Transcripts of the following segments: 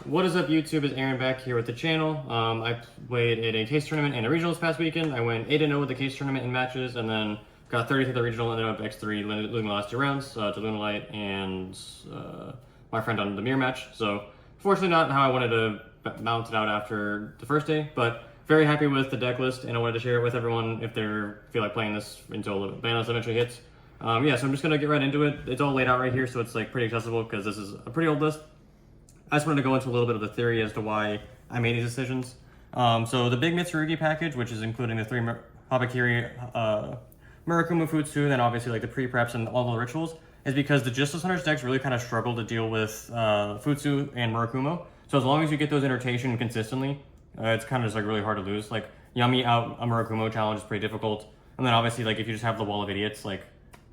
What is up, YouTube? It's Aaron back here with the channel. I played in a case tournament and a regional this past weekend. I went 8-0 with the case tournament in matches, and then got 30th at the regional, and ended up X3, losing the last 2 rounds to Lunalight and my friend on the mirror match. So, fortunately not how I wanted to balance it out after the first day, but very happy with the deck list, and I wanted to share it with everyone if they feel like playing this until Banos eventually hits. Yeah, so I'm just going to get right into it. It's all laid out right here, so it's like pretty accessible because this is a pretty old list. I just wanted to go into a little bit of the theory as to why I made these decisions. So the big Mitsurugi package, which is including the 3 Habakiri, Murakumo Futsu, and then obviously like the pre-preps and all the rituals, is because the Justice Hunters decks really kind of struggle to deal with Futsu and Murakumo. So as long as you get those in rotation consistently, it's kind of just like really hard to lose. Like Yami out a Murakumo challenge is pretty difficult. And then obviously like if you just have the wall of idiots, like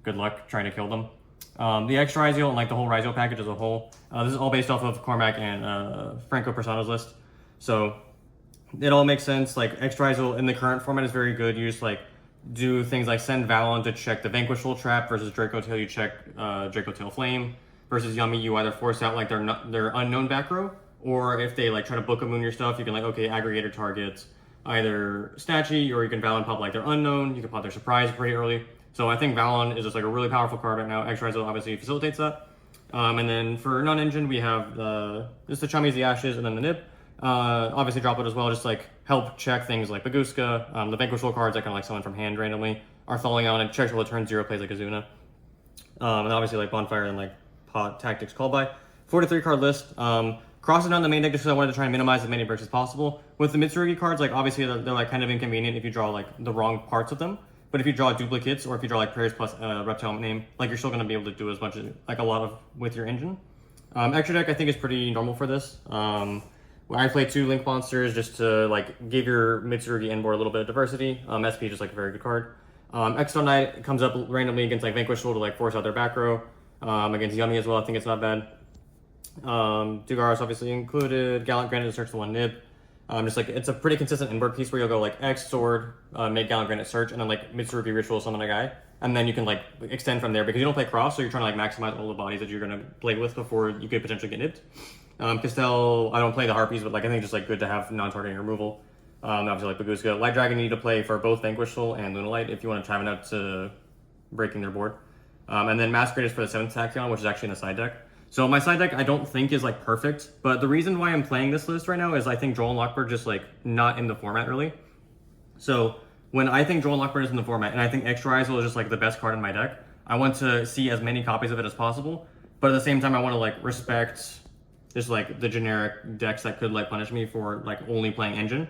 good luck trying to kill them. The extra Rizio and like the whole Rizio package as a whole, this is all based off of Cormac and Franco Persano's list. So it all makes sense. Like extra Rizio in the current format is very good. You just like do things like send Valon to check the Vanquishful Trap versus Draco Tail, you check Draco Tail Flame, versus Yami you either force out like their unknown back row, or if they like try to book a moon your stuff, you can like, okay, aggregator targets either Statue, or you can Valon pop like their unknown, you can pop their surprise pretty early. So I think Valon is just like a really powerful card right now. X-Rise obviously facilitates that. And then for non-engine, we have just the Chummies, the Ashes, and then the Nib. Obviously drop it as well, just like help check things like Baguska, the Vanquishful cards that kind of like summon from hand randomly. Artholion on it, checks will turn 0, plays like Azuna. And obviously like Bonfire and like Pot Tactics called by. 43 card list. Crossing down the main deck just because I wanted to try and minimize as many bricks as possible. With the Mitsurugi cards, like obviously they're like kind of inconvenient if you draw like the wrong parts of them. But if you draw duplicates, or if you draw like prayers plus reptile name, like you're still going to be able to do as much as like a lot of with your engine. Extra deck I think is pretty normal for this. I play 2 Link Monsters just to like give your Mitsurugi end board a little bit of diversity. SP just like a very good card. External Knight comes up randomly against like Vanquishful to like force out their back row. Against Yummy as well, I think it's not bad. Dugaros obviously included. Gallant Granite to search the 1 Nib. Just like it's a pretty consistent inboard piece where you'll go like X Sword, make Gallant Granite search, and then like Mitsurugi Ritual summon a guy, and then you can like extend from there because you don't play cross, so you're trying to like maximize all the bodies that you're gonna play with before you could potentially get nipped. Castel, I don't play the Harpies, but like I think just like good to have non-targeting removal. Obviously like Baguska, Light Dragon you need to play for both Vanquishful and Lunalight if you want to try it out to breaking their board. And then Masquerade is for the 7th Tachyon, which is actually in the side deck. So my side deck I don't think is like perfect, but the reason why I'm playing this list right now is I think Droll and Lockbird just like not in the format really. So when I think Droll and Lockbird is in the format, and I think Extra Rizal is just like the best card in my deck, I want to see as many copies of it as possible, but at the same time I want to like respect just like the generic decks that could like punish me for like only playing engine.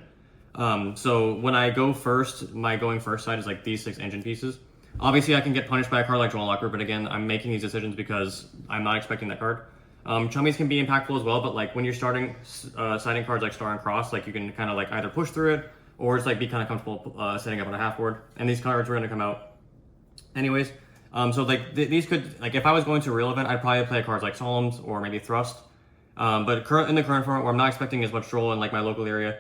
So when I go first, my going first side is like these 6 engine pieces. Obviously, I can get punished by a card like Droll Locker, but again, I'm making these decisions because I'm not expecting that card. Chummies can be impactful as well, but like when you're starting siding cards like Star and Cross, like you can kind of like either push through it or just like be kind of comfortable setting up on a half board. And these cards are going to come out anyways. So like these could, like if I was going to a real event, I'd probably play cards like Solemns or maybe Thrust. But in the current format where I'm not expecting as much Droll in like my local area,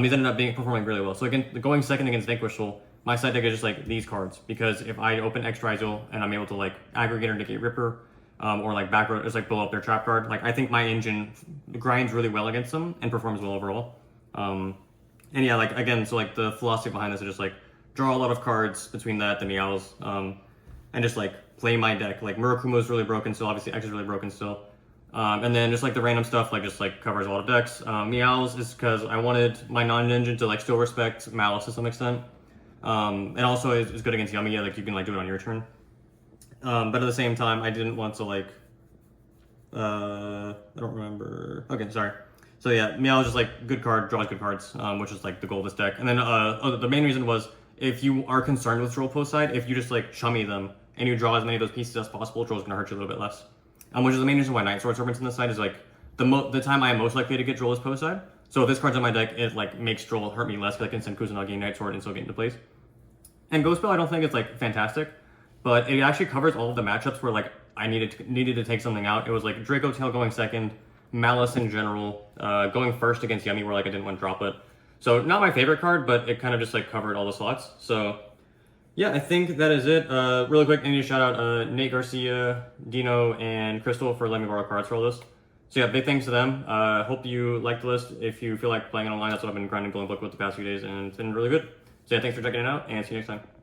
these ended up performing really well. So again, going second against Vanquishful, my side deck is just like these cards, because if I open Extra Rizal and I'm able to like Aggregator, negate Ripper, or like back row just like blow up their trap card, like I think my engine grinds really well against them and performs well overall. And yeah, like again, so like the philosophy behind this is just like draw a lot of cards between that, the Meows, and just like play my deck. Like Murakumo is really broken still, obviously X is really broken still. And then just like the random stuff like just like covers a lot of decks. Meows is because I wanted my non-engine to like still respect Malice to some extent. And also it's good against Yummy, like you can like do it on your turn. But at the same time, I didn't want to like, I don't remember. Okay, sorry. So yeah, Meow is just like good card, draws good cards, which is like the goal of this deck. And then the main reason was if you are concerned with Droll post side, if you just like chummy them and you draw as many of those pieces as possible, Droll's gonna hurt you a little bit less. Which is the main reason why Night Sword Serpent's on this side is like the time I am most likely to get Droll is post side. So if this card's on my deck, it like makes Droll hurt me less because I can send Kusanagi Night Sword and still get into place. And Ghost Spell, I don't think it's like fantastic, but it actually covers all of the matchups where like I needed to take something out. It was like Draco Tail going second, Malice in general, going first against Yummy where like I didn't want to drop it. So not my favorite card, but it kind of just like covered all the slots. So yeah, I think that is it. Really quick, I need to shout out Nate Garcia, Dino, and Crystal for letting me borrow cards for all this. So yeah, big thanks to them. Hope you liked the list. If you feel like playing it online, that's what I've been grinding Glowing Book with the past few days, and it's been really good. So yeah, thanks for checking it out, and see you next time.